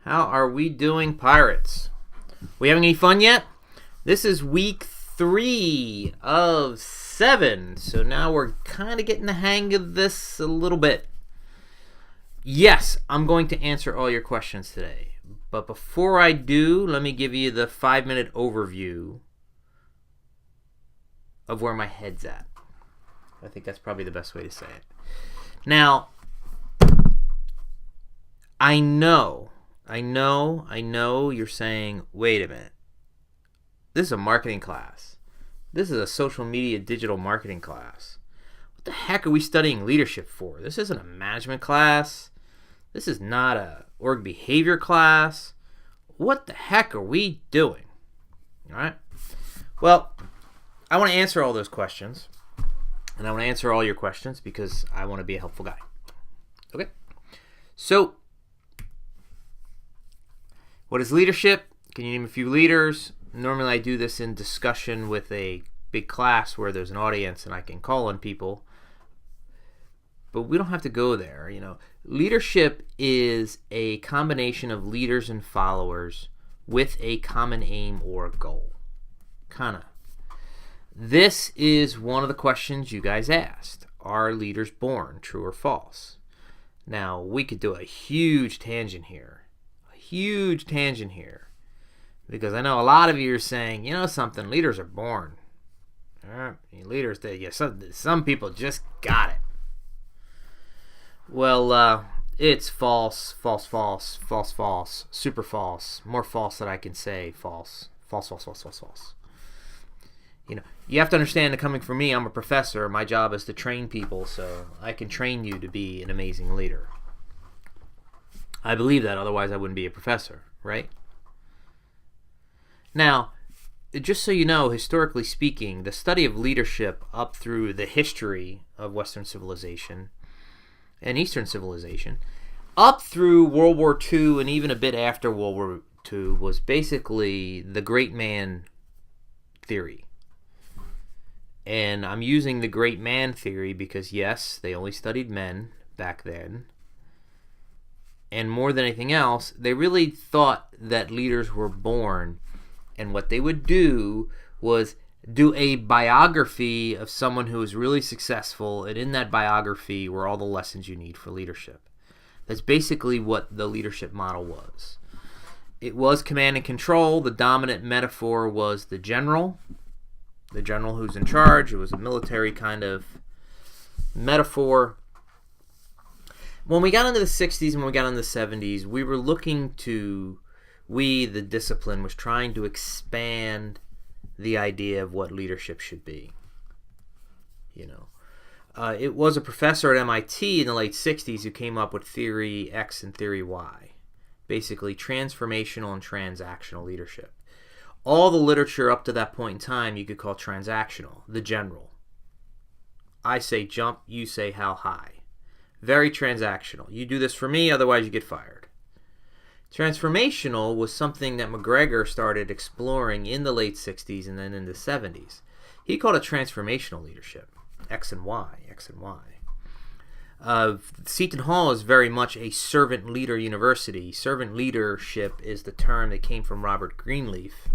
How are we doing, Pirates? We having any fun yet? This is week 3 of 7, so now we're kind of getting the hang of this a little bit. Yes, I'm going to answer all your questions today, but before I do, let me give you the 5-minute overview of where my head's at. I think that's probably the best way to say it. Now, I know you're saying, wait a minute. This is a marketing class. This is a social media digital marketing class. What the heck are we studying leadership for? This isn't a management class. This is not a org behavior class. What the heck are we doing? All right. Well, I want to answer all those questions. And I want to answer all your questions because I want to be a helpful guy. Okay? So, what is leadership? Can you name a few leaders? Normally I do this in discussion with a big class where there's an audience and I can call on people. But we don't have to go there, Leadership is a combination of leaders and followers with a common aim or goal. Kinda. This is one of the questions you guys asked. Are leaders born, true or false? Now, we could do a huge tangent here. Because I know a lot of you are saying, something, leaders are born. Leaders, some people just got it. Well, it's false, super false, more false than I can say, false. You have to understand that coming from me, I'm a professor. My job is to train people, so I can train you to be an amazing leader. I believe that, otherwise I wouldn't be a professor, right? Now, just so you know, historically speaking, the study of leadership up through the history of Western civilization and Eastern civilization, up through World War II and even a bit after World War II, was basically the great man theory. And I'm using the great man theory because, yes, they only studied men back then. And more than anything else, they really thought that leaders were born. And what they would do was do a biography of someone who was really successful. And in that biography were all the lessons you need for leadership. That's basically what the leadership model was. It was command and control. The dominant metaphor was the general who's in charge. It was a military kind of metaphor. When we got into the 60s and when we got into the 70s, we were looking to, the discipline, was trying to expand the idea of what leadership should be. It was a professor at MIT in the late 60s who came up with Theory X and Theory Y, basically transformational and transactional leadership. All the literature up to that point in time you could call transactional, the general. I say jump, you say how high. Very transactional. You do this for me, otherwise you get fired. Transformational was something that McGregor started exploring in the late 60s and then in the 70s. He called it transformational leadership, X and Y. Seton Hall is very much a servant leader university. Servant leadership is the term that came from Robert Greenleaf.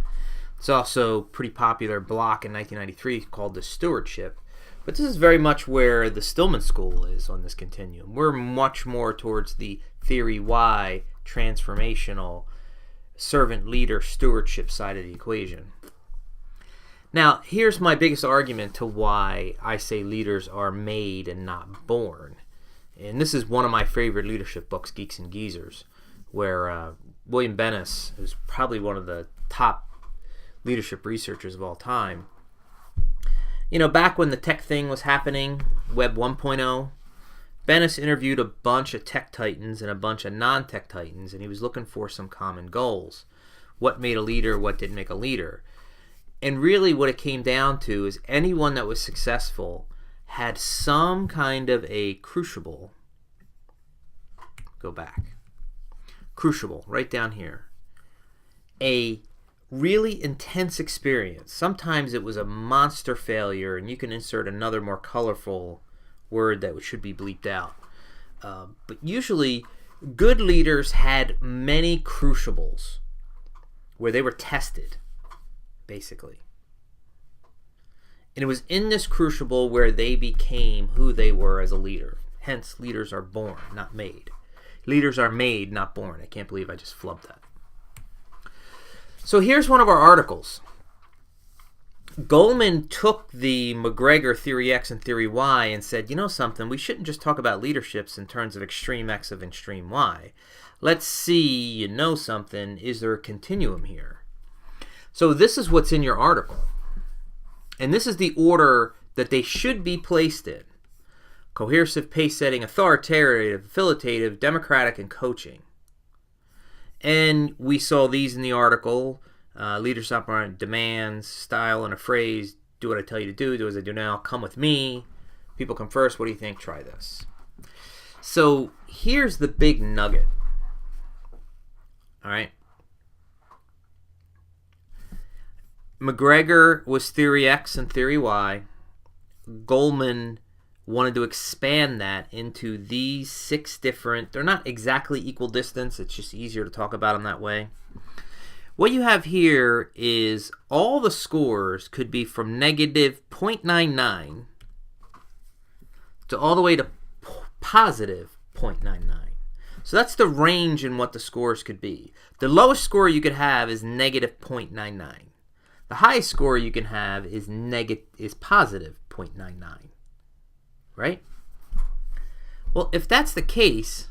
It's also a pretty popular block in 1993 called the stewardship. But this is very much where the Stillman School is on this continuum. We're much more towards the Theory Y, transformational, servant leader, stewardship side of the equation. Now, here's my biggest argument to why I say leaders are made and not born. And this is one of my favorite leadership books, Geeks and Geezers, where William Bennis, who's probably one of the top leadership researchers of all time, back when the tech thing was happening, Web 1.0, Bennis interviewed a bunch of tech titans and a bunch of non-tech titans, and he was looking for some common goals. What made a leader, what didn't make a leader. And really what it came down to is anyone that was successful had some kind of a crucible. Go back. Crucible, right down here. A really intense experience. Sometimes it was a monster failure, and you can insert another more colorful word that should be bleeped out. But usually good leaders had many crucibles where they were tested, basically. And it was in this crucible where they became who they were as a leader. Hence, leaders are born, not made. Leaders are made, not born. I can't believe I just flubbed that. So here's one of our articles. Goldman took the McGregor Theory X and Theory Y and said, you know something, we shouldn't just talk about leaderships in terms of extreme X of extreme Y. Let's see, you know something, is there a continuum here? So this is what's in your article. And this is the order that they should be placed in. Coercive, pace-setting, authoritative, affiliative, democratic, and coaching. And we saw these in the article. Leaders operate demands, style, and a phrase. Do what I tell you to do as I do now. Come with me. People come first. What do you think? Try this. So here's the big nugget. All right. McGregor was Theory X and Theory Y. Goldman wanted to expand that into these 6 different, they're not exactly equal distance, it's just easier to talk about them that way. What you have here is all the scores could be from negative 0.99 to all the way to positive 0.99. So that's the range in what the scores could be. The lowest score you could have is negative 0.99. The highest score you can have is positive 0.99. Right? Well, if that's the case,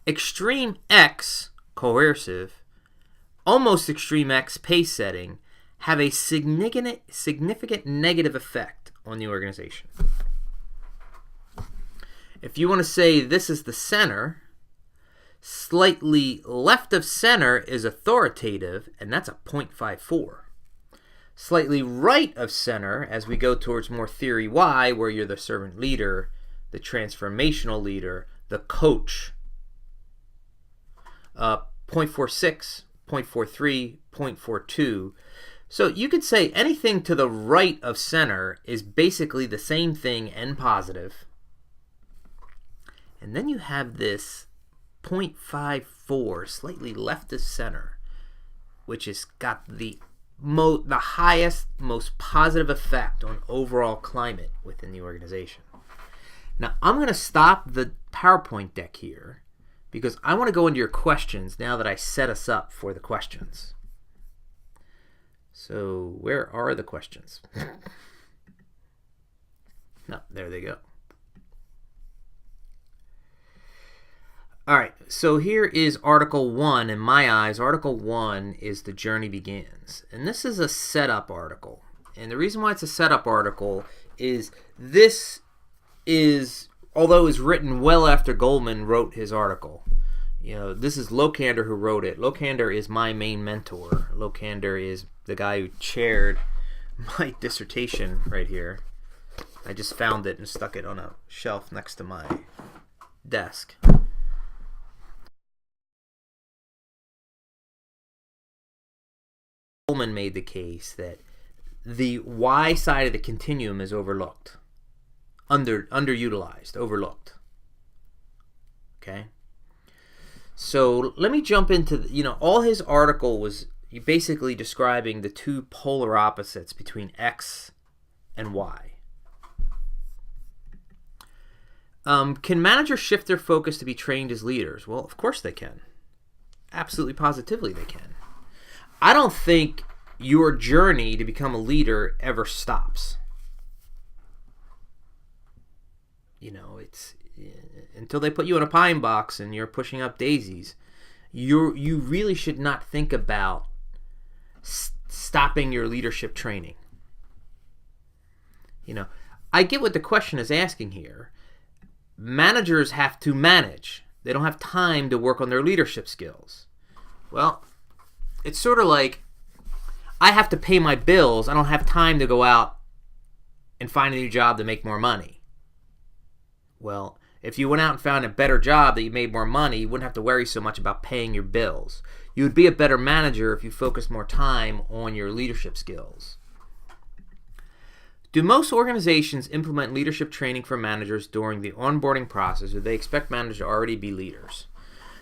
extreme X, coercive, almost extreme X, pace setting, have a significant negative effect on the organization. If you want to say this is the center, slightly left of center is authoritative, and that's a 0.54. Slightly right of center, as we go towards more Theory Y, where you're the servant leader, the transformational leader, the coach, 0.46, 0.43, 0.42. So you could say anything to the right of center is basically the same thing and positive. And then you have this 0.54, slightly left of center, which has got the highest, most positive effect on overall climate within the organization. Now, I'm going to stop the PowerPoint deck here because I want to go into your questions now that I set us up for the questions. So, where are the questions? No, there they go. All right, so here is Article 1. In my eyes, Article 1 is The Journey Begins. And this is a setup article. And the reason why it's a setup article is this is, although it was written well after Goldman wrote his article, this is Locander who wrote it. Locander is my main mentor. Locander is the guy who chaired my dissertation right here. I just found it and stuck it on a shelf next to my desk. Goldman made the case that the Y side of the continuum is overlooked, underutilized, overlooked. Okay? So let me jump into, all his article was basically describing the 2 polar opposites between X and Y. Can managers shift their focus to be trained as leaders? Well, of course they can. Absolutely, positively they can. I don't think your journey to become a leader ever stops. It's until they put you in a pine box and you're pushing up daisies. You really should not think about stopping your leadership training. I get what the question is asking here. Managers have to manage. They don't have time to work on their leadership skills. Well, it's sort of like I have to pay my bills. I don't have time to go out and find a new job to make more money. Well, if you went out and found a better job that you made more money, you wouldn't have to worry so much about paying your bills. You would be a better manager if you focused more time on your leadership skills. Do most organizations implement leadership training for managers during the onboarding process, or do they expect managers to already be leaders?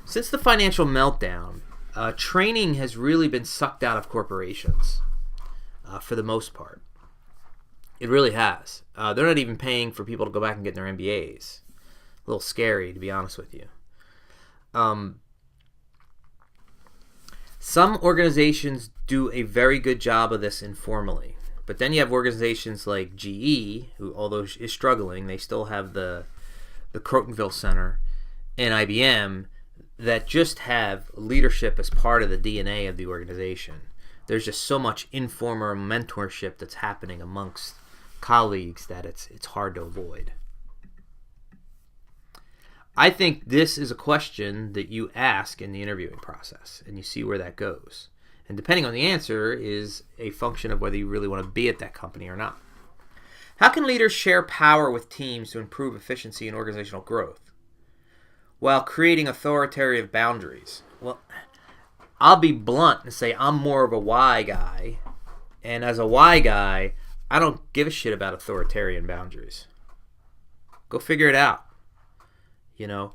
Since the financial meltdown, training has really been sucked out of corporations for the most part. It really has. They're not even paying for people to go back and get their MBAs. A little scary, to be honest with you. Some organizations do a very good job of this informally. But then you have organizations like GE, who, although is struggling, they still have the Crotonville Center, and IBM, that just have leadership as part of the DNA of the organization. There's just so much informal mentorship that's happening amongst colleagues that it's hard to avoid. I think this is a question that you ask in the interviewing process, and you see where that goes. And depending on the answer is a function of whether you really want to be at that company or not. How can leaders share power with teams to improve efficiency and organizational growth while creating authoritarian boundaries? Well, I'll be blunt and say I'm more of a why guy. And as a why guy, I don't give a shit about authoritarian boundaries. Go figure it out. You know,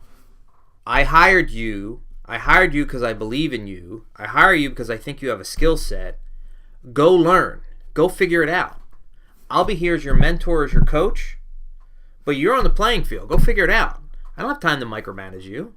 I hired you because I believe in you. I hire you because I think you have a skill set. Go learn. Go figure it out. I'll be here as your mentor, as your coach, but you're on the playing field. Go figure it out. I don't have time to micromanage you.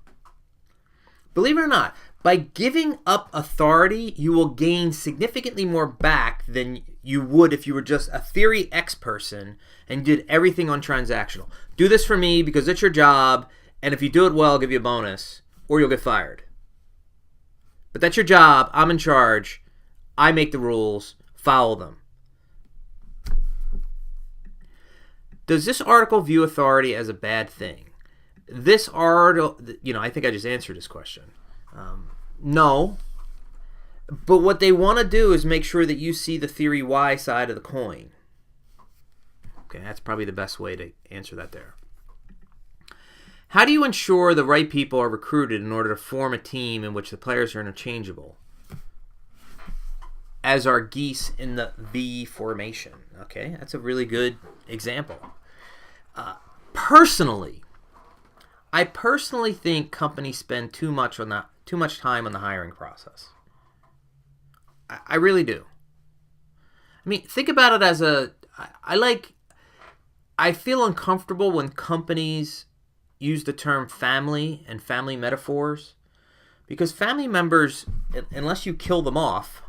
Believe it or not, by giving up authority, you will gain significantly more back than you would if you were just a theory X person and did everything on transactional. Do this for me because it's your job, and if you do it well, I'll give you a bonus, or you'll get fired. But that's your job. I'm in charge. I make the rules. Follow them. Does this article view authority as a bad thing? This article, I think I just answered this question. No. But what they want to do is make sure that you see the theory Y side of the coin. Okay, that's probably the best way to answer that there. How do you ensure the right people are recruited in order to form a team in which the players are interchangeable? As are geese in the V formation. Okay, that's a really good example. I personally think companies spend too much time on the hiring process. I really do. I mean, think about it as I feel uncomfortable when companies use the term family and family metaphors, because family members, unless you kill them off,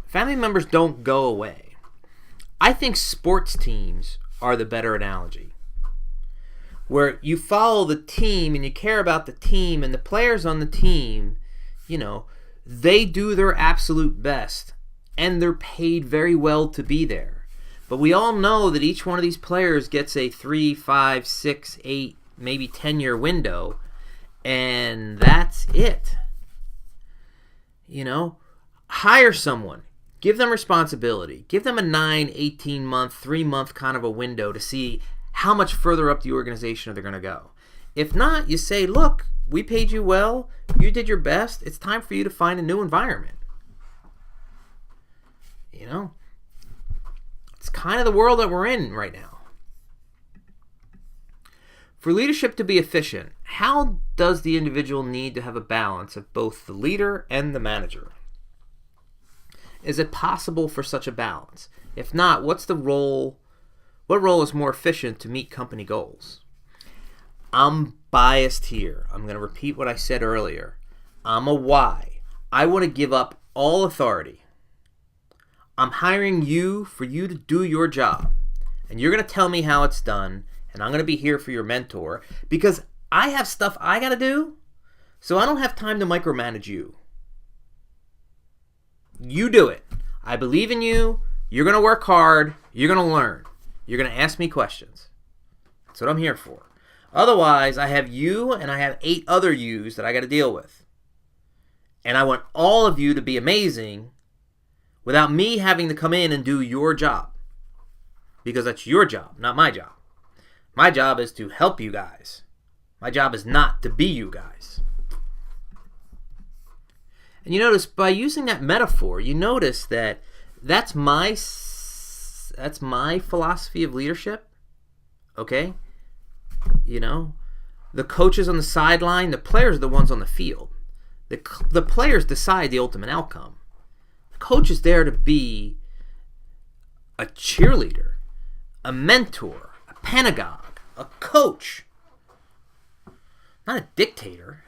family members don't go away. I think sports teams are the better analogy, where you follow the team and you care about the team, and the players on the team, they do their absolute best and they're paid very well to be there. But we all know that each one of these players gets a 3, 5, 6, 8, maybe 10-year window, and that's it. Hire someone. Give them responsibility. Give them a 9, 18-month, 3-month kind of a window to see how much further up the organization they're going to go. If not, you say, look, we paid you well. You did your best. It's time for you to find a new environment. It's kind of the world that we're in right now. For leadership to be efficient, how does the individual need to have a balance of both the leader and the manager? Is it possible for such a balance? If not, what's the role? What role is more efficient to meet company goals? I'm biased here. I'm going to repeat what I said earlier. I'm a why. I want to give up all authority. I'm hiring you for you to do your job. And you're going to tell me how it's done. And I'm going to be here for your mentor because I have stuff I got to do. So I don't have time to micromanage you. You do it. I believe in you. You're going to work hard. You're going to learn. You're going to ask me questions. That's what I'm here for. Otherwise, I have you and I have 8 other yous that I got to deal with. And I want all of you to be amazing without me having to come in and do your job. Because that's your job, not my job. My job is to help you guys. My job is not to be you guys. And you notice by using that metaphor, you notice that that's my philosophy of leadership. Okay? The coaches on the sideline, the players are the ones on the field. The players decide the ultimate outcome. The coach is there to be a cheerleader, a mentor, a pedagogue, a coach, not a dictator.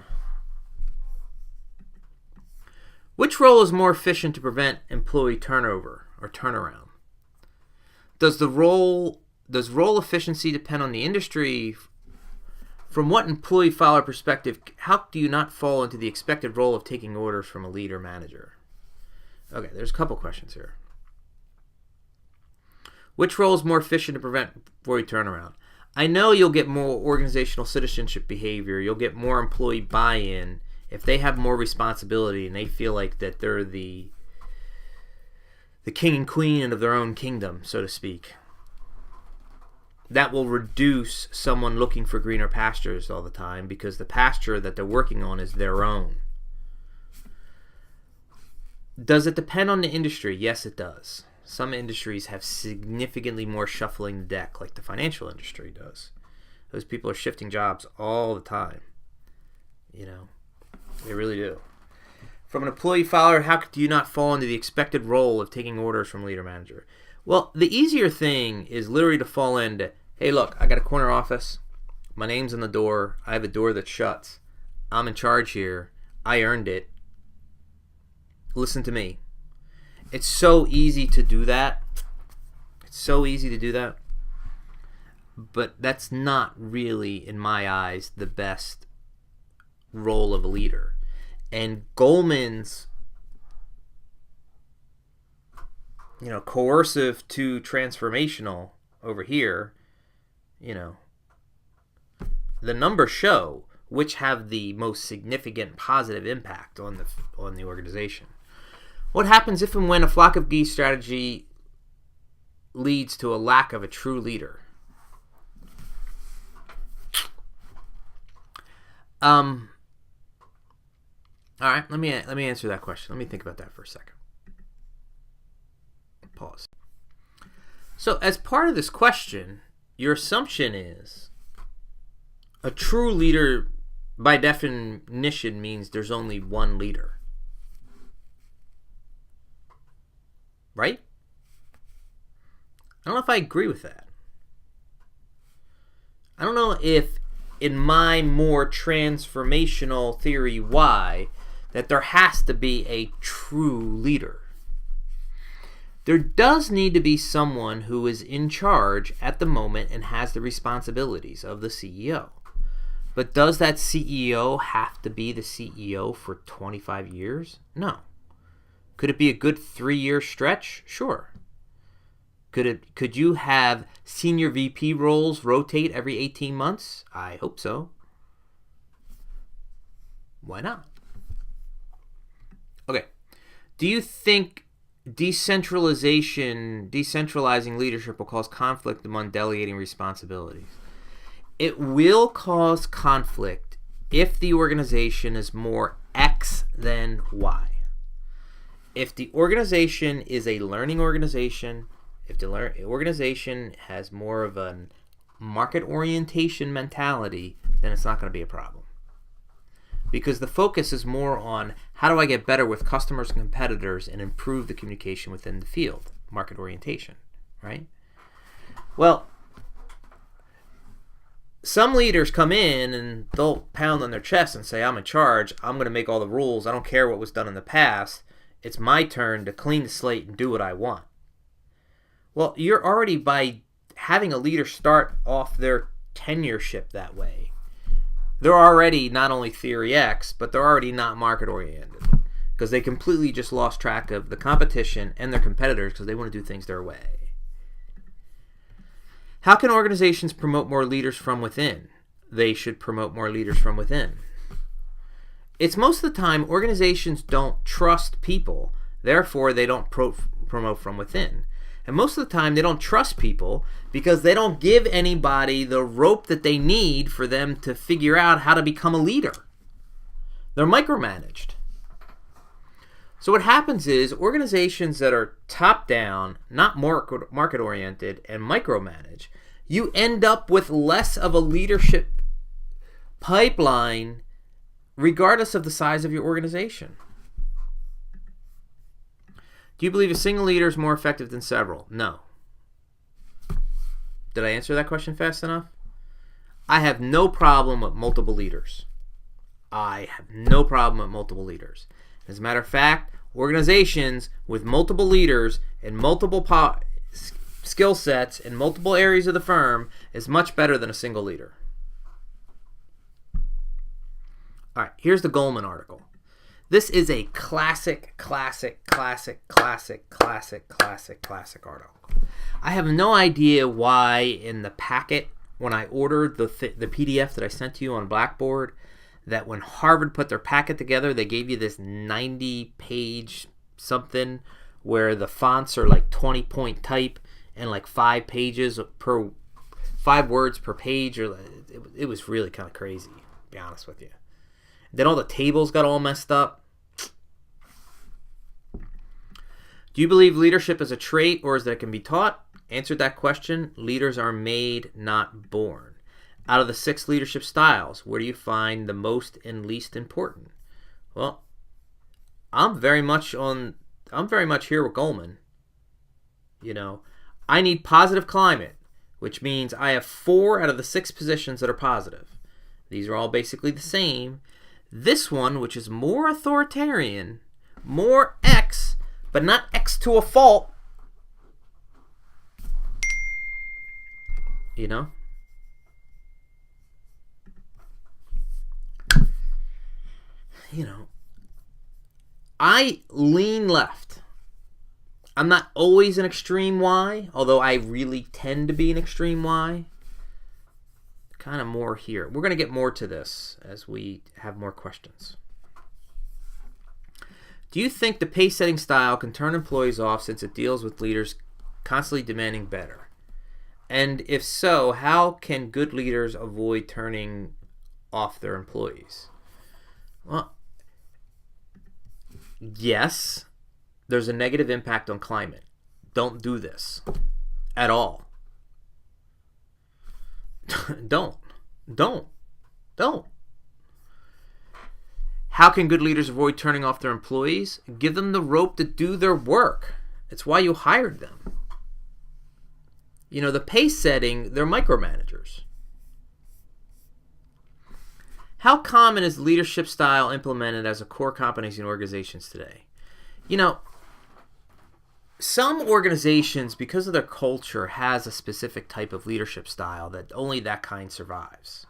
Which role is more efficient to prevent employee turnover or turnaround? Does role efficiency depend on the industry? From what employee filer perspective, how do you not fall into the expected role of taking orders from a lead or manager? Okay, there's a couple questions here. Which role is more efficient to prevent employee turnaround? I know you'll get more organizational citizenship behavior. You'll get more employee buy-in if they have more responsibility and they feel like that they're the king and queen of their own kingdom, so to speak. That will reduce someone looking for greener pastures all the time because the pasture that they're working on is their own. Does it depend on the industry? Yes, it does. Some industries have significantly more shuffling the deck, like the financial industry does. Those people are shifting jobs all the time. They really do. From an employee filer, how do you not fall into the expected role of taking orders from leader manager? Well, the easier thing is literally to fall into, hey, look, I got a corner office. My name's on the door. I have a door that shuts. I'm in charge here. I earned it. Listen to me. It's so easy to do that. But that's not really, in my eyes, the best role of a leader. And Goldman's coercive to transformational over here, the numbers show which have the most significant positive impact on the organization. What happens if and when a flock of geese strategy leads to a lack of a true leader? All right, let me answer that question. Let me think about that for a second. Pause. So, as part of this question, your assumption is a true leader, by definition, means there's only one leader. Right? I don't know if I agree with that. I don't know if, in my more transformational theory why, that there has to be a true leader. There does need to be someone who is in charge at the moment and has the responsibilities of the CEO. But does that CEO have to be the CEO for 25 years? No. Could it be a good 3-year stretch? Sure. Could you have senior VP roles rotate every 18 months? I hope so. Why not? Okay. Do you think decentralizing leadership will cause conflict among delegating responsibilities? It will cause conflict if the organization is more X than Y. If the organization is a learning organization, if the organization has more of a market orientation mentality, then it's not going to be a problem. Because the focus is more on how do I get better with customers and competitors and improve the communication within the field, market orientation, right? Well, some leaders come in and they'll pound on their chest and say, I'm in charge, I'm going to make all the rules, I don't care what was done in the past, it's my turn to clean the slate and do what I want. Well, you're already, by having a leader start off their tenureship that way, they're already not only theory X, but they're already not market oriented because they completely just lost track of the competition and their competitors because they want to do things their way. How can organizations promote more leaders from within? They should promote more leaders from within. It's most of the time organizations don't trust people, therefore they don't promote from within. And most of the time they don't trust people because they don't give anybody the rope that they need for them to figure out how to become a leader. They're micromanaged. So what happens is organizations that are top down, not market oriented, and micromanage, you end up with less of a leadership pipeline regardless of the size of your organization. Do you believe a single leader is more effective than several? No. Did I answer that question fast enough? I have no problem with multiple leaders. I have no problem with multiple leaders. As a matter of fact, organizations with multiple leaders and multiple skill sets in multiple areas of the firm is much better than a single leader. All right, here's the Goldman article. This is a classic article. I have no idea why in the packet, when I ordered the PDF that I sent to you on Blackboard, that when Harvard put their packet together, they gave you this 90-page something where the fonts are like 20-point type and like 5 words per page. It was really kind of crazy, to be honest with you. Then all the tables got all messed up. Do you believe leadership is a trait or is that it can be taught? Answered that question. Leaders are made, not born. Out of the 6 leadership styles, where do you find the most and least important? Well, I'm very much here with Goldman. You know, I need positive climate, which means I have 4 out of the 6 positions that are positive. These are all basically the same. This one, which is more authoritarian, more X, but not X to a fault. You know? I lean left. I'm not always an extreme Y, although I really tend to be an extreme Y. Kind of more here. We're going to get more to this as we have more questions. Do you think the pace setting style can turn employees off since it deals with leaders constantly demanding better? And if so, how can good leaders avoid turning off their employees? Well, yes, there's a negative impact on climate. Don't do this at all. Don't. How can good leaders avoid turning off their employees? Give them the rope to do their work. It's why you hired them. You know, the pace setting, they're micromanagers. How common is leadership style implemented as a core competency in organizations today? You know, some organizations, because of their culture, has a specific type of leadership style that only that kind survives.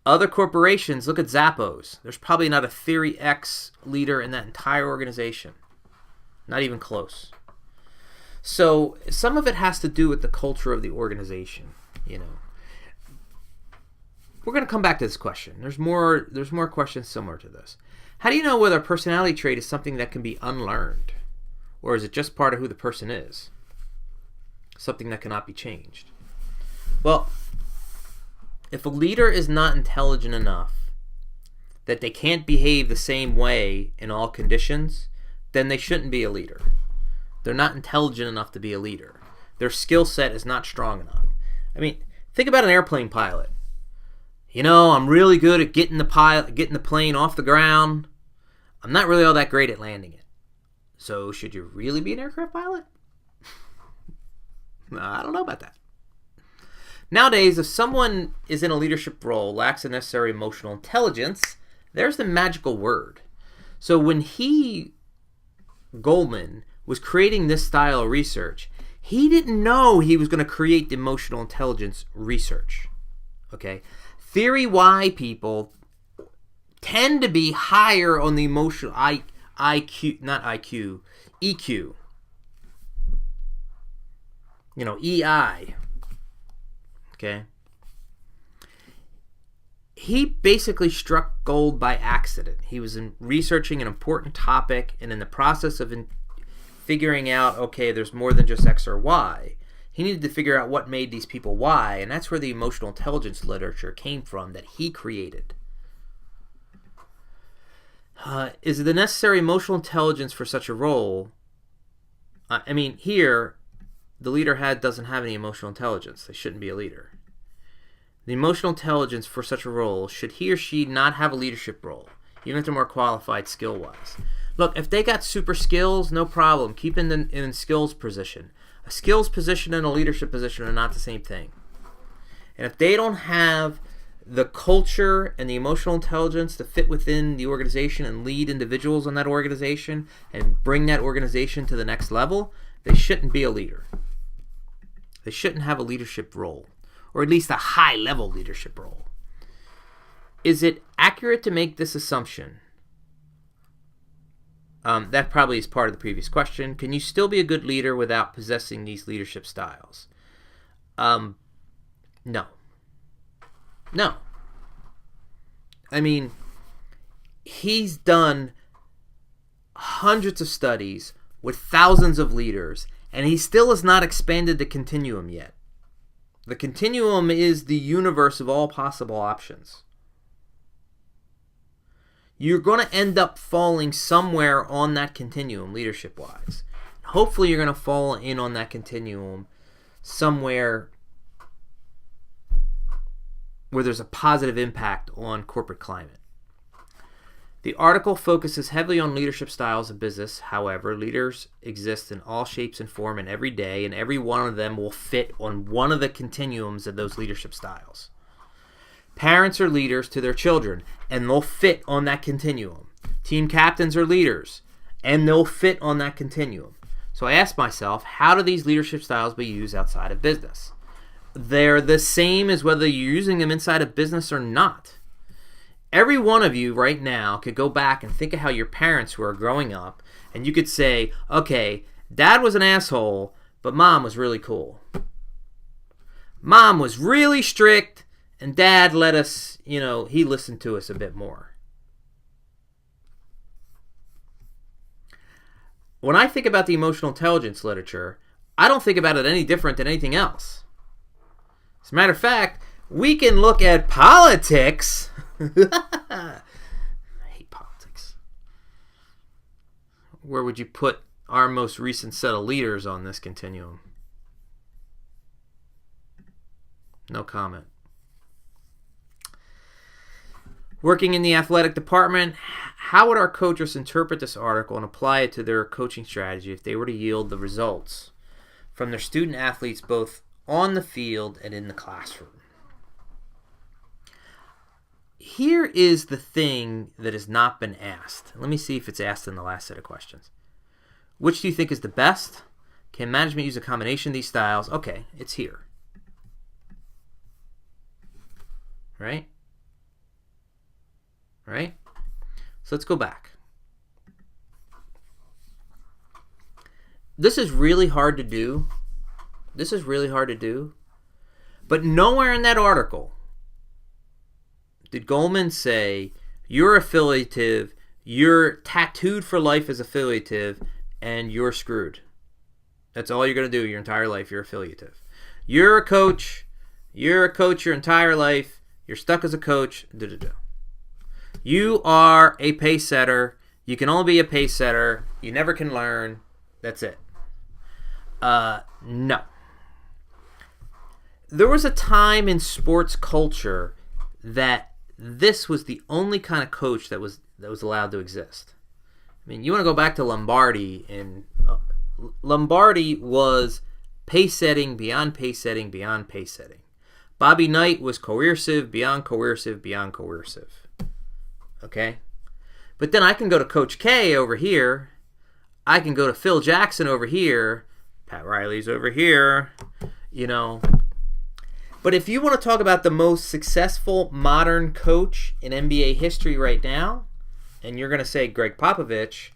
Other corporations, look at Zappos. There's probably not a Theory X leader in that entire organization. Not even close. So some of it has to do with the culture of the organization, you know. We're going to come back to this question. There's more questions similar to this. How do you know whether a personality trait is something that can be unlearned? Or is it just part of who the person is? Something that cannot be changed. Well, if a leader is not intelligent enough that they can't behave the same way in all conditions, then they shouldn't be a leader. They're not intelligent enough to be a leader. Their skill set is not strong enough. I mean, think about an airplane pilot. You know, I'm really good at getting the plane off the ground. I'm not really all that great at landing it. So should you really be an aircraft pilot? I don't know about that. Nowadays, if someone is in a leadership role, lacks the necessary emotional intelligence, there's the magical word. So when Goldman, was creating this style of research, he didn't know he was going to create the emotional intelligence research. Okay? Theory Y people tend to be higher on the emotional EQ. You know, EI. Okay? He basically struck gold by accident. He was researching an important topic, and in the process of figuring out, okay, there's more than just X or Y, he needed to figure out what made these people Y, and that's where the emotional intelligence literature came from that he created. Is it the necessary emotional intelligence for such a role? I mean, here, the leader doesn't have any emotional intelligence. They shouldn't be a leader. the emotional intelligence for such a role, should he or she not have a leadership role, even if they're more qualified skill-wise? Look, if they got super skills, no problem. Keep them in skills position. A skills position and a leadership position are not the same thing. And if they don't have the culture and the emotional intelligence to fit within the organization and lead individuals in that organization and bring that organization to the next level, they shouldn't be a leader. They shouldn't have a leadership role, or at least a high-level leadership role. Is it accurate to make this assumption? That probably is part of the previous question. Can you still be a good leader without possessing these leadership styles? No. No. I mean, he's done hundreds of studies with thousands of leaders, and he still has not expanded the continuum yet. The continuum is the universe of all possible options. You're going to end up falling somewhere on that continuum, leadership-wise. Hopefully you're going to fall in on that continuum somewhere where there's a positive impact on corporate climate. The article focuses heavily on leadership styles of business. However, leaders exist in all shapes and form and every day, and every one of them will fit on one of the continuums of those leadership styles. Parents are leaders to their children, and they'll fit on that continuum. Team captains are leaders, and they'll fit on that continuum. So I asked myself, how do these leadership styles be used outside of business? They're the same as whether you're using them inside of business or not. Every one of you right now could go back and think of how your parents were growing up, and you could say, okay, Dad was an asshole, but Mom was really cool. Mom was really strict, and Dad let us, he listened to us a bit more. When I think about the emotional intelligence literature, I don't think about it any different than anything else. As a matter of fact, we can look at politics. I hate politics. Where would you put our most recent set of leaders on this continuum? No comment. Working in the athletic department, how would our coaches interpret this article and apply it to their coaching strategy if they were to yield the results from their student athletes both on the field and in the classroom? Here is the thing that has not been asked. Let me see if it's asked in the last set of questions. Which do you think is the best? Can management use a combination of these styles? Okay, it's here. Right? Right? So let's go back. This is really hard to do. But nowhere in that article did Goldman say, you're affiliative, you're tattooed for life as affiliative, and you're screwed. That's all you're going to do your entire life, you're affiliative. You're a coach your entire life, you're stuck as a coach, You are a pace setter. You can only be a pace setter. You never can learn. That's it. No. There was a time in sports culture that this was the only kind of coach that was allowed to exist. I mean, you want to go back to Lombardi, and Lombardi was pace setting beyond pace setting beyond pace setting. Bobby Knight was coercive beyond coercive beyond coercive. Okay? But then I can go to Coach K over here. I can go to Phil Jackson over here. Pat Riley's over here. But if you want to talk about the most successful modern coach in NBA history right now, and you're going to say Greg Popovich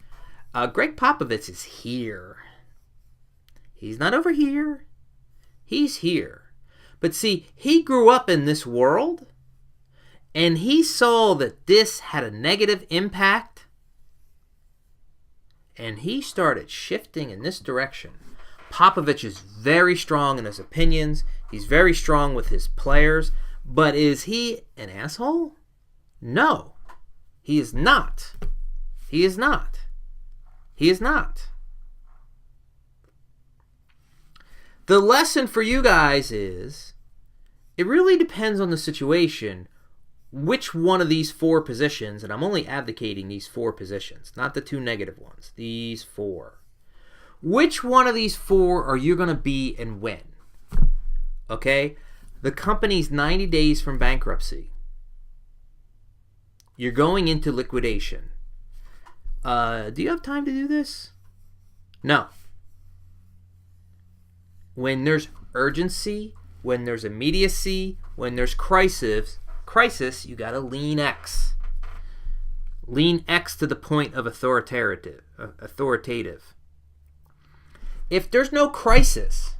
is here. He's not over here. He's here. But see, he grew up in this world, and he saw that this had a negative impact, and he started shifting in this direction. Popovich is very strong in his opinions. He's very strong with his players. But is he an asshole? No. He is not. He is not. He is not. The lesson for you guys is It really depends on the situation which one of these 4 positions, and I'm only advocating these 4 positions, not the 2 negative ones, these 4. Which one of these 4 are you going to be and when? Okay? The company's 90 days from bankruptcy. You're going into liquidation. Do you have time to do this? No. When there's urgency, when there's immediacy, when there's crisis, you gotta lean X. Lean X to the point of authoritative. If there's no crisis,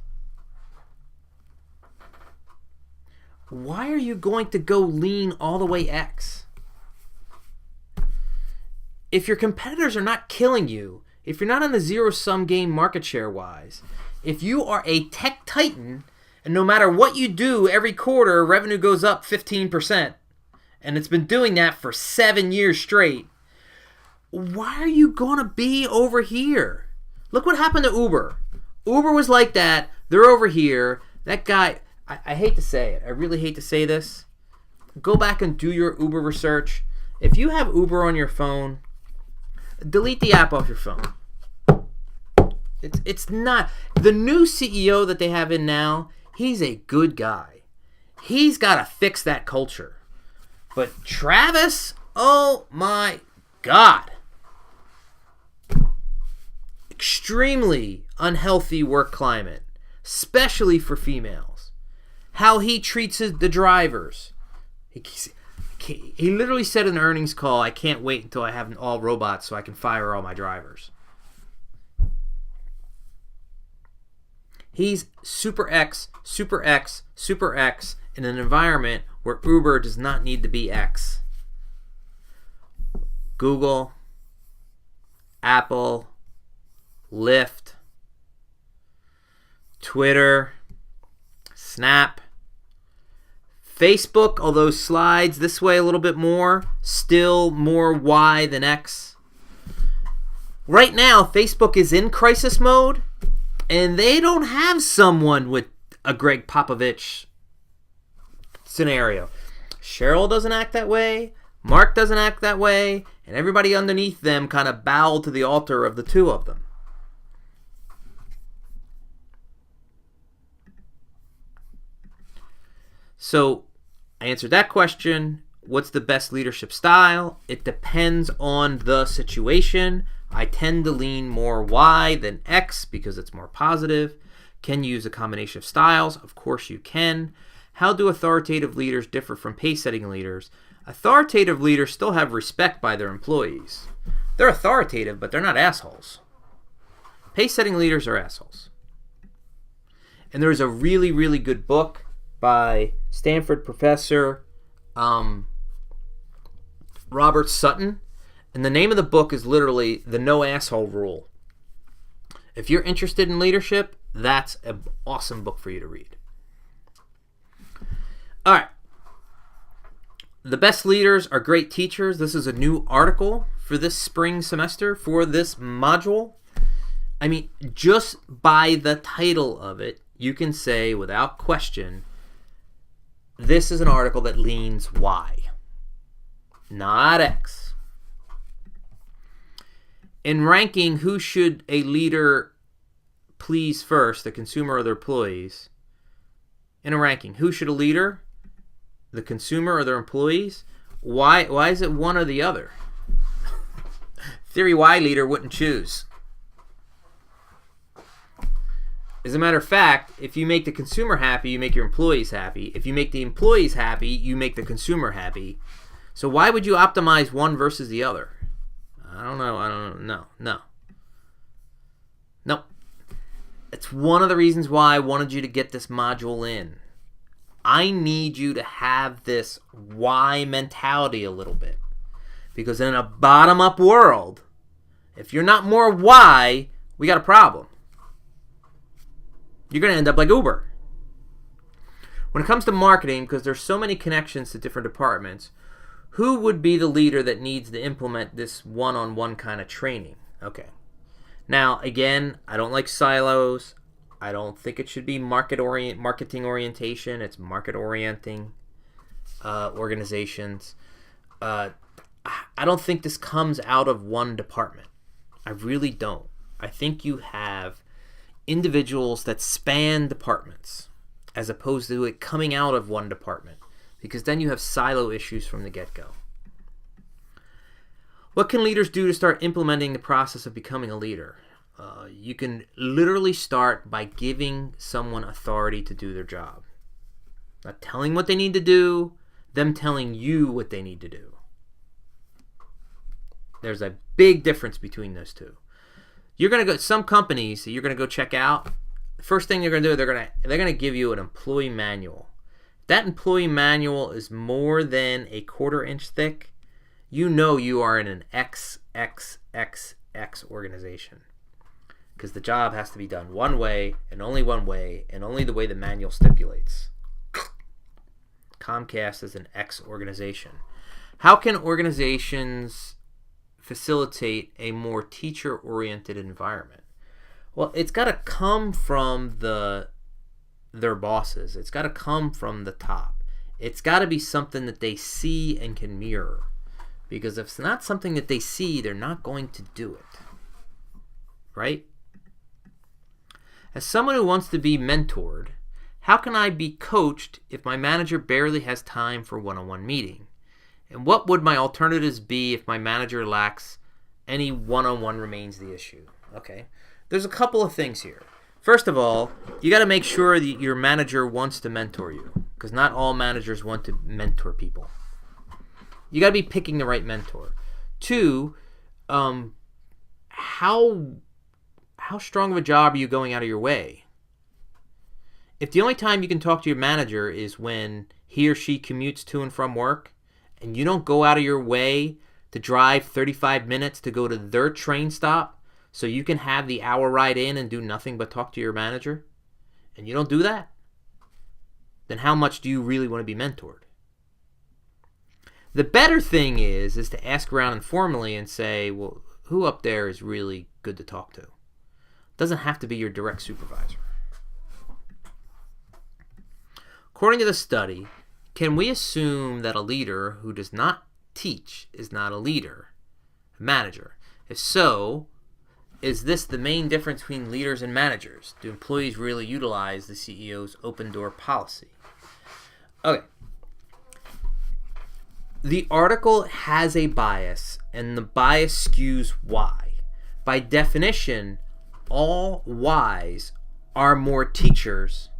why are you going to go lean all the way X? If your competitors are not killing you, if you're not on the zero-sum game market share-wise, if you are a tech titan, and no matter what you do, every quarter, revenue goes up 15%, and it's been doing that for 7 years straight, why are you going to be over here? Look what happened to Uber. Uber was like that. They're over here. That guy, I hate to say it. I really hate to say this. Go back and do your Uber research. If you have Uber on your phone, delete the app off your phone. It's not. The new CEO that they have in now, he's a good guy. He's got to fix that culture. But Travis, oh my God. Extremely unhealthy work climate, especially for females. How he treats the drivers. He literally said in the earnings call, I can't wait until I have all robots so I can fire all my drivers. He's super X, super X, super X in an environment where Uber does not need to be X. Google, Apple, Lyft, Twitter, Snap, Facebook, although slides this way a little bit more, still more Y than X. Right now, Facebook is in crisis mode, and they don't have someone with a Greg Popovich scenario. Cheryl doesn't act that way, Mark doesn't act that way, and everybody underneath them kind of bowed to the altar of the two of them. So, I answered that question. What's the best leadership style? It depends on the situation. I tend to lean more Y than X because it's more positive. Can you use a combination of styles? Of course you can. How do authoritative leaders differ from pace-setting leaders? Authoritative leaders still have respect by their employees. They're authoritative, but they're not assholes. Pace-setting leaders are assholes. And there's a really, really good book by Stanford professor Robert Sutton. And the name of the book is literally The No Asshole Rule. If you're interested in leadership, that's an awesome book for you to read. All right. The best leaders are great teachers. This is a new article for this spring semester for this module. I mean, just by the title of it, you can say without question, this is an article that leans Y, not X. In ranking who should a leader please first, the consumer or their employees, in a ranking, who should a leader, the consumer or their employees? Why is it one or the other? Theory Y leader wouldn't choose. As a matter of fact, if you make the consumer happy, you make your employees happy. If you make the employees happy, you make the consumer happy. So why would you optimize one versus the other? I don't know. No. It's one of the reasons why I wanted you to get this module in. I need you to have this why mentality a little bit. Because in a bottom-up world, if you're not more why, we got a problem. You're going to end up like Uber. When it comes to marketing, because there's so many connections to different departments, who would be the leader that needs to implement this one-on-one kind of training? Okay. Now, again, I don't like silos. I don't think it should be marketing orientation. It's market orienting organizations. I don't think this comes out of one department. I really don't. I think you have individuals that span departments as opposed to it coming out of one department, because then you have silo issues from the get-go. What can leaders do to start implementing the process of becoming a leader? You can literally start by giving someone authority to do their job. Not telling what they need to do, them telling you what they need to do. There's a big difference between those two. You're going to go, some companies that you're going to go check out, the first thing they're going to do, they're going to give you an employee manual. If that employee manual is more than a 1/4 inch thick, you know you are in an XXXX organization. Because the job has to be done one way, and only the way the manual stipulates. Comcast is an X organization. How can organizations facilitate a more teacher-oriented environment? Well, it's got to come from their bosses. It's got to come from the top. It's got to be something that they see and can mirror. Because if it's not something that they see, they're not going to do it. Right? As someone who wants to be mentored, how can I be coached if my manager barely has time for one-on-one meeting? And what would my alternatives be if my manager lacks any one-on-one remains the issue? Okay, there's a couple of things here. First of all, you got to make sure that your manager wants to mentor you, because not all managers want to mentor people. You got to be picking the right mentor. Two, how strong of a job are you going out of your way? If the only time you can talk to your manager is when he or she commutes to and from work, and you don't go out of your way to drive 35 minutes to go to their train stop so you can have the hour ride in and do nothing but talk to your manager, and you don't do that, then how much do you really want to be mentored? The better thing is to ask around informally and say, well, who up there is really good to talk to? It doesn't have to be your direct supervisor. According to the study, can we assume that a leader who does not teach is not a leader, a manager? If so, is this the main difference between leaders and managers? Do employees really utilize the CEO's open door policy? Okay. The article has a bias, and the bias skews Y. By definition, all Ys are more teachers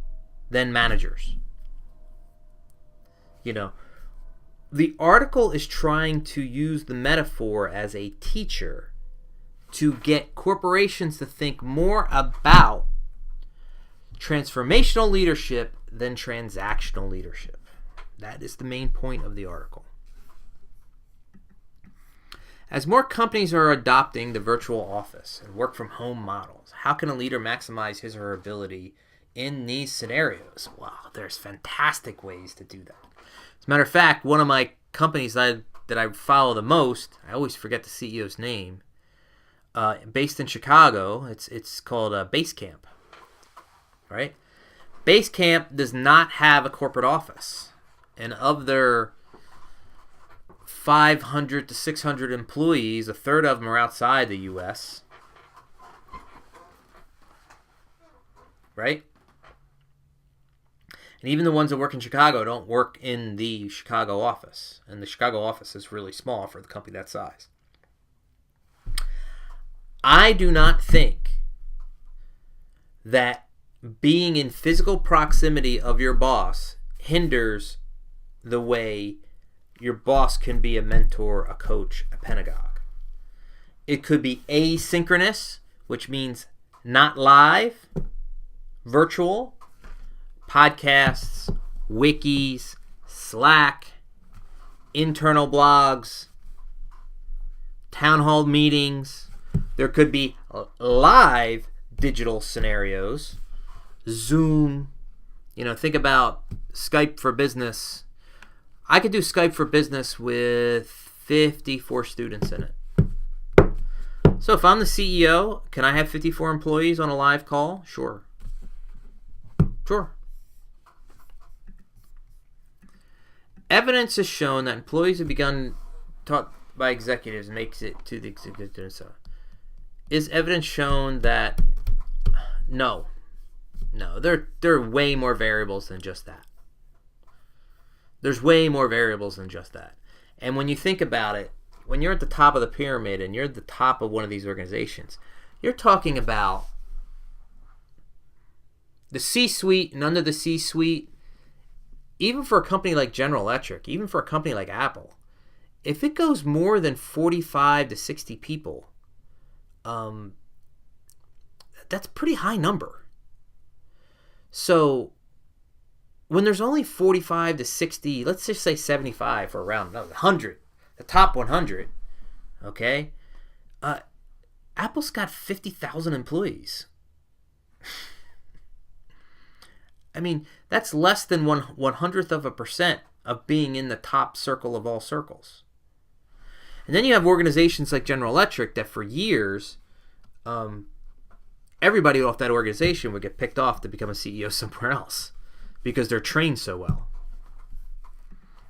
than managers. You know, the article is trying to use the metaphor as a teacher to get corporations to think more about transformational leadership than transactional leadership. That is the main point of the article. As more companies are adopting the virtual office and work from home models, how can a leader maximize his or her ability in these scenarios? Wow, there's fantastic ways to do that. As a matter of fact, one of my companies that I follow the most, I always forget the CEO's name, based in Chicago, it's called Basecamp, right? Basecamp does not have a corporate office, and of their 500 to 600 employees, a third of them are outside the U.S., right? And even the ones that work in Chicago don't work in the Chicago office. And the Chicago office is really small for the company that size. I do not think that being in physical proximity of your boss hinders the way your boss can be a mentor, a coach, a pedagogue. It could be asynchronous, which means not live, virtual, podcasts, wikis, Slack, internal blogs, town hall meetings. There could be live digital scenarios, Zoom. Think about Skype for Business. I could do Skype for Business with 54 students in it. So if I'm the CEO, can I have 54 employees on a live call? Sure. Sure. Evidence has shown that employees have begun taught by executives makes it to the executives. Is evidence shown that no, there are way more variables than just that. There's way more variables than just that. And when you think about it, when you're at the top of the pyramid and you're at the top of one of these organizations, you're talking about the C-suite and under the C-suite, even for a company like General Electric, even for a company like Apple, if it goes more than 45 to 60 people, that's a pretty high number. So when there's only 45 to 60, let's just say 75 for around 100, the top 100, okay? Apple's got 50,000 employees. I mean, that's less than 1/100% of being in the top circle of all circles. And then you have organizations like General Electric that for years, everybody off that organization would get picked off to become a CEO somewhere else because they're trained so well.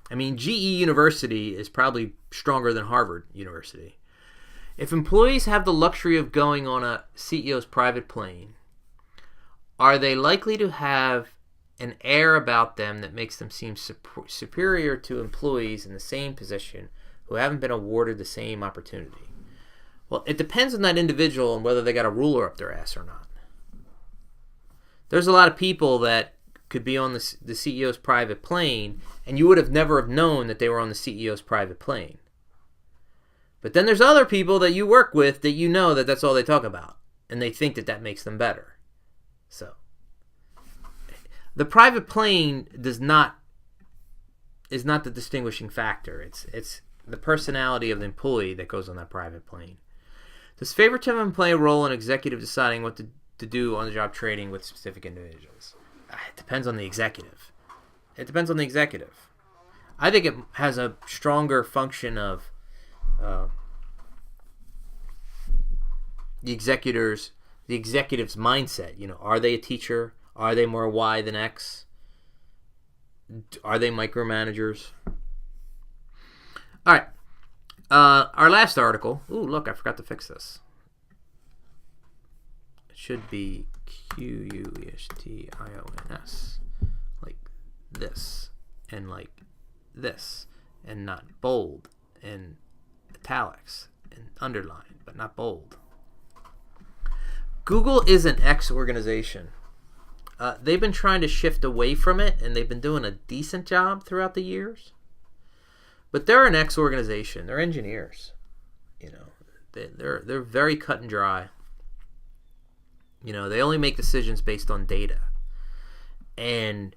I mean, GE University is probably stronger than Harvard University. If employees have the luxury of going on a CEO's private plane, are they likely to have an air about them that makes them seem superior to employees in the same position who haven't been awarded the same opportunity? Well, it depends on that individual and whether they got a ruler up their ass or not. There's a lot of people that could be on the CEO's private plane, and you would have never have known that they were on the CEO's private plane. But then there's other people that you work with that you know that that's all they talk about, and they think that that makes them better. So the private plane is not the distinguishing factor. It's the personality of the employee that goes on that private plane. Does favoritism play a role in executive deciding what to do on the job training with specific individuals? It depends on the executive. I think it has a stronger function of the executive's mindset. You know, are they a teacher? Are they more Y than X? Are they micromanagers? All right. Our last article. Ooh, look, I forgot to fix this. It should be QUESTIONS. Like this. And like this. And not bold. And italics. And underline. But not bold. Google is an X organization. They've been trying to shift away from it, and they've been doing a decent job throughout the years. But they're an X organization. They're engineers. You know, they're very cut and dry. You know, they only make decisions based on data. And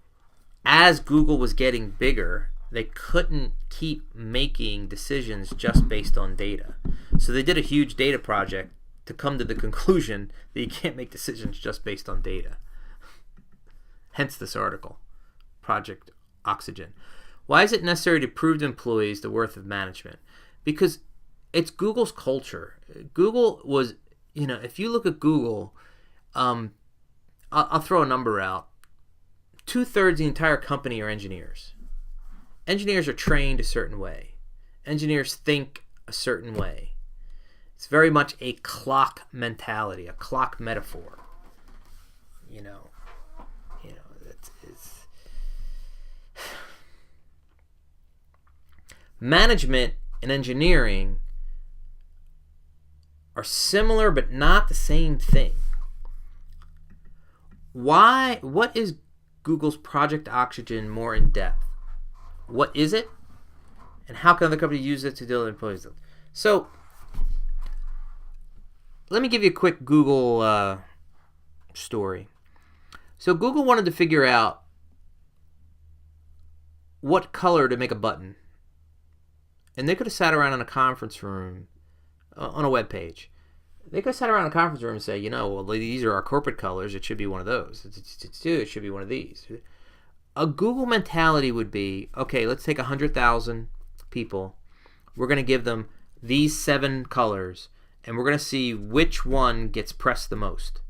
as Google was getting bigger, they couldn't keep making decisions just based on data. So they did a huge data project to come to the conclusion that you can't make decisions just based on data. Hence this article, Project Oxygen. Why is it necessary to prove to employees the worth of management? Because it's Google's culture. Google was, you know, if you look at Google, I'll throw a number out. 2/3 of the entire company are engineers. Engineers are trained a certain way. Engineers think a certain way. It's very much a clock mentality, a clock metaphor. You know, it's management and engineering are similar but not the same thing. Why? What is Google's Project Oxygen more in depth? What is it? And how can other companies use it to deal with employees? So, let me give you a quick Google story. So Google wanted to figure out what color to make a button. And they could have sat around in a conference room on a web page. They could have sat around in a conference room and say, you know, well, these are our corporate colors. It should be one of those. It should be one of these. A Google mentality would be, okay, let's take 100,000 people. We're going to give them these 7 colors. And we're going to see which one gets pressed the most,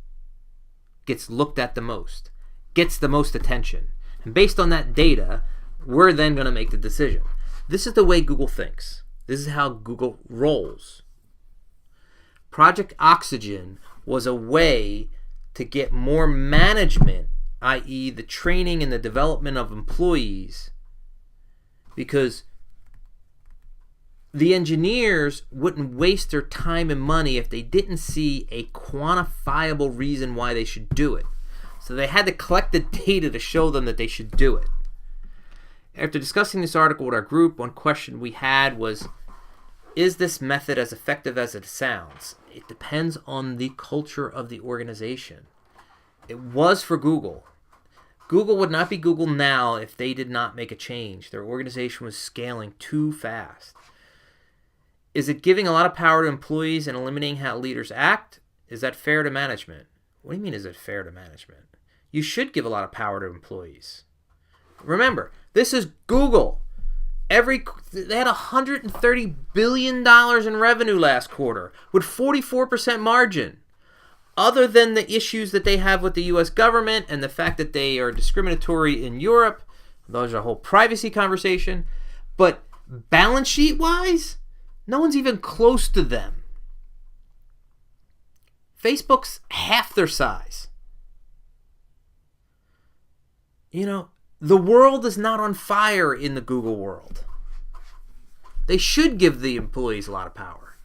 gets looked at the most, gets the most attention. And based on that data, we're then going to make the decision. This is the way Google thinks. This is how Google rolls. Project Oxygen was a way to get more management, i.e. the training and the development of employees, because the engineers wouldn't waste their time and money if they didn't see a quantifiable reason why they should do it. So they had to collect the data to show them that they should do it. After discussing this article with our group, one question we had was, is this method as effective as it sounds? It depends on the culture of the organization. It was for Google. Google would not be Google now if they did not make a change. Their organization was scaling too fast. Is it giving a lot of power to employees and eliminating how leaders act? Is that fair to management? What do you mean, is it fair to management? You should give a lot of power to employees. Remember, this is Google. They had $130 billion in revenue last quarter with 44% margin. Other than the issues that they have with the U.S. government and the fact that they are discriminatory in Europe, those are a whole privacy conversation. But balance sheet-wise, no one's even close to them. Facebook's half their size. You know, the world is not on fire in the Google world. They should give the employees a lot of power.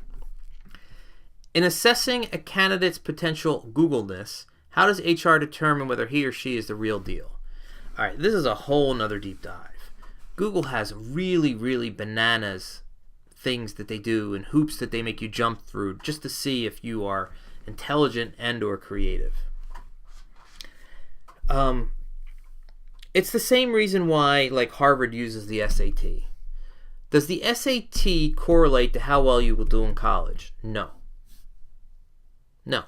In assessing a candidate's potential Googleness, how does HR determine whether he or she is the real deal? All right, this is a whole nother deep dive. Google has really, really bananas things that they do and hoops that they make you jump through just to see if you are intelligent and or creative. It's the same reason why, like, Harvard uses the SAT. Does the SAT correlate to how well you will do in college? No. No.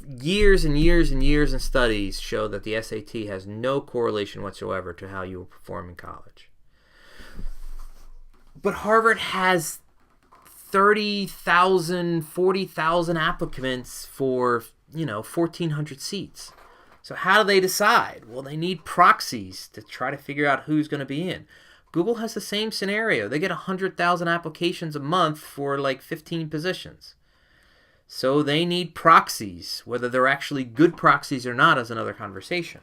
Years and years and years of studies show that the SAT has no correlation whatsoever to how you will perform in college. But Harvard has 30,000, 40,000 applicants for, 1,400 seats. So how do they decide? Well, they need proxies to try to figure out who's going to be in. Google has the same scenario. They get 100,000 applications a month for like 15 positions. So they need proxies. Whether they're actually good proxies or not is another conversation.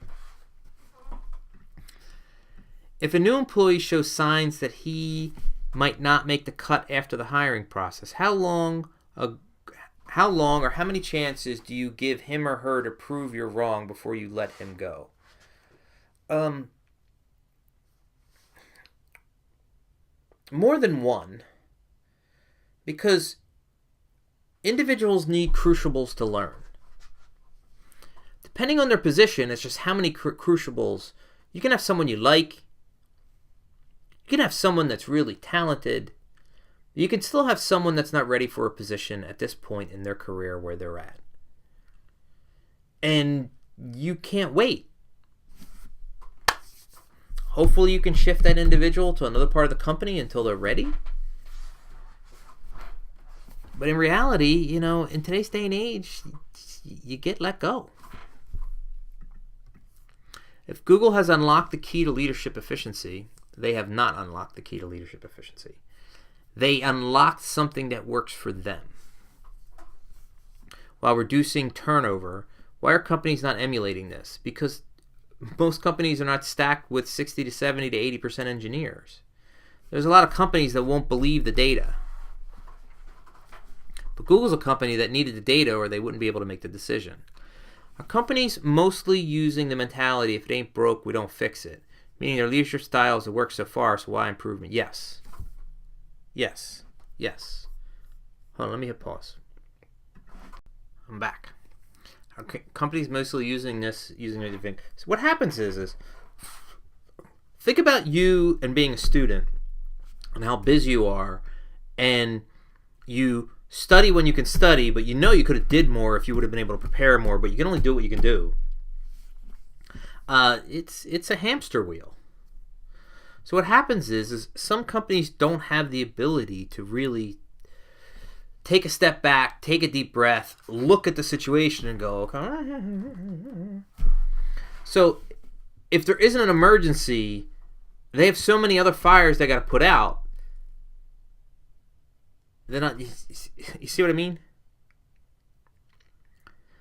If a new employee shows signs that he might not make the cut after the hiring process, how long or how many chances do you give him or her to prove you're wrong before you let him go? More than one, because individuals need crucibles to learn. Depending on their position, it's just how many crucibles. You can have someone you like. You can have someone that's really talented. You can still have someone that's not ready for a position at this point in their career where they're at. And you can't wait. Hopefully you can shift that individual to another part of the company until they're ready. But in reality, in today's day and age, you get let go. If Google has unlocked the key to leadership efficiency, they have not unlocked the key to leadership efficiency. They unlocked something that works for them. While reducing turnover, why are companies not emulating this? Because most companies are not stacked with 60 to 70 to 80% engineers. There's a lot of companies that won't believe the data. But Google's a company that needed the data or they wouldn't be able to make the decision. Are companies mostly using the mentality, if it ain't broke, we don't fix it? Meaning their leadership styles have worked so far, so why improvement? Yes. Yes. Yes. Hold on, let me hit pause. I'm back. Are companies mostly using everything? So what happens is think about you and being a student and how busy you are, and you study when you can study, but you could have did more if you would have been able to prepare more, but you can only do what you can do. It's a hamster wheel. So what happens is some companies don't have the ability to really take a step back, take a deep breath, look at the situation and go, okay. So if there isn't an emergency, they have so many other fires they got to put out. They're not. You see what I mean?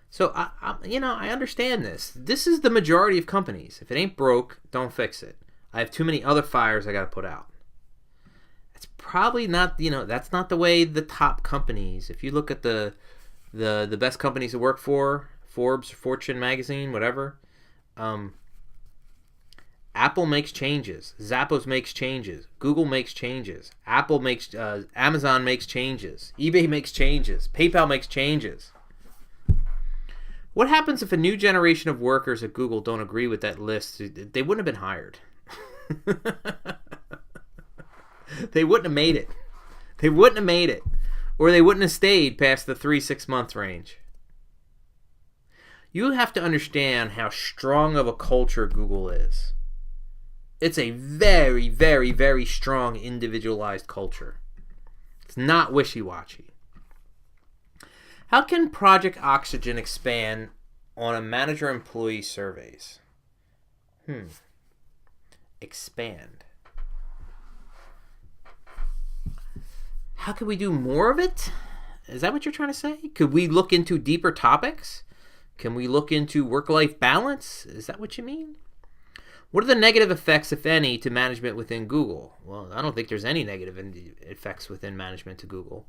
So I understand this. This is the majority of companies. If it ain't broke, don't fix it. I have too many other fires I got to put out. It's probably not. That's not the way the top companies. If you look at the best companies to work for, Forbes, Fortune magazine, whatever. Apple makes changes. Zappos makes changes. Google makes changes. Amazon makes changes. eBay makes changes. PayPal makes changes. What happens if a new generation of workers at Google don't agree with that list? They wouldn't have been hired. They wouldn't have made it. They wouldn't have made it. Or they wouldn't have stayed past the 3-6 month range. You have to understand how strong of a culture Google is. It's a very, very, very strong individualized culture. It's not wishy-washy. How can Project Oxygen expand on a manager-employee surveys? Expand. How could we do more of it? Is that what you're trying to say? Could we look into deeper topics? Can we look into work-life balance? Is that what you mean? What are the negative effects, if any, to management within Google? Well, I don't think there's any negative effects within management to Google,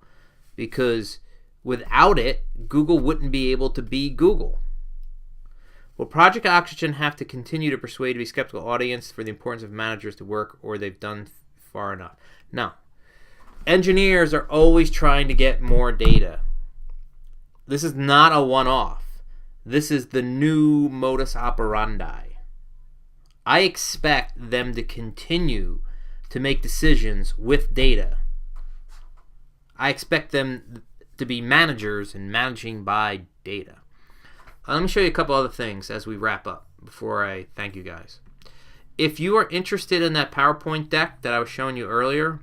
because without it, Google wouldn't be able to be Google. Will Project Oxygen have to continue to persuade a skeptical audience for the importance of managers to work, or they've done far enough? No. Engineers are always trying to get more data. This is not a one-off. This is the new modus operandi. I expect them to continue to make decisions with data. I expect them to be managers and managing by data. Let me show you a couple other things as we wrap up before I thank you guys. If you are interested in that PowerPoint deck that I was showing you earlier,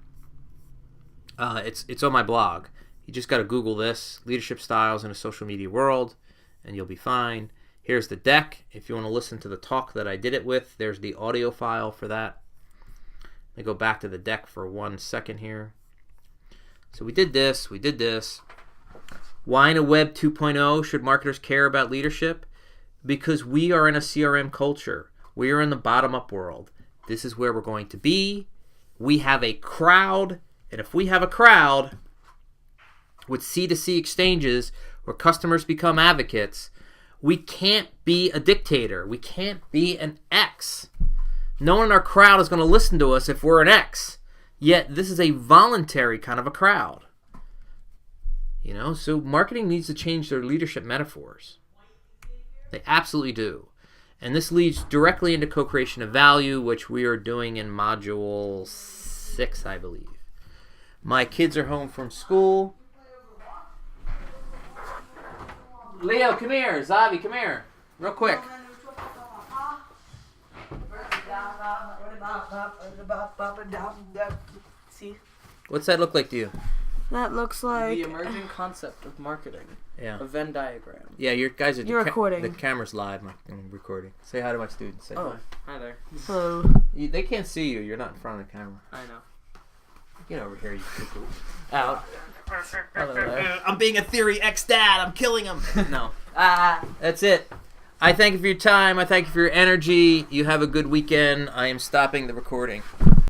it's on my blog. You just got to Google this, Leadership Styles in a Social Media World, and you'll be fine. Here's the deck. If you want to listen to the talk that I did it with, there's the audio file for that. Let me go back to the deck for 1 second here. So we did this. Why in a Web 2.0 should marketers care about leadership? Because we are in a CRM culture. We are in the bottom-up world. This is where we're going to be. We have a crowd, and if we have a crowd with C2C exchanges where customers become advocates, we can't be a dictator. We can't be an X. No one in our crowd is going to listen to us if we're an X. Yet this is a voluntary kind of a crowd. So marketing needs to change their leadership metaphors. They absolutely do. And this leads directly into co-creation of value, which we are doing in Module 6, I believe. My kids are home from school. Leo, come here. Zavi, come here. Real quick. See? What's that look like to you? That looks like the emerging concept of marketing. Yeah. A Venn diagram. Yeah, you guys are. You're recording. The camera's live. I'm recording. Say hi to my students. Say Oh, hi there. Hello. They can't see you. You're not in front of the camera. I know. Get over here, you cuckoo. Out. Hello there. I'm being a Theory X dad. I'm killing him. No. That's it. I thank you for your time. I thank you for your energy. You have a good weekend. I am stopping the recording.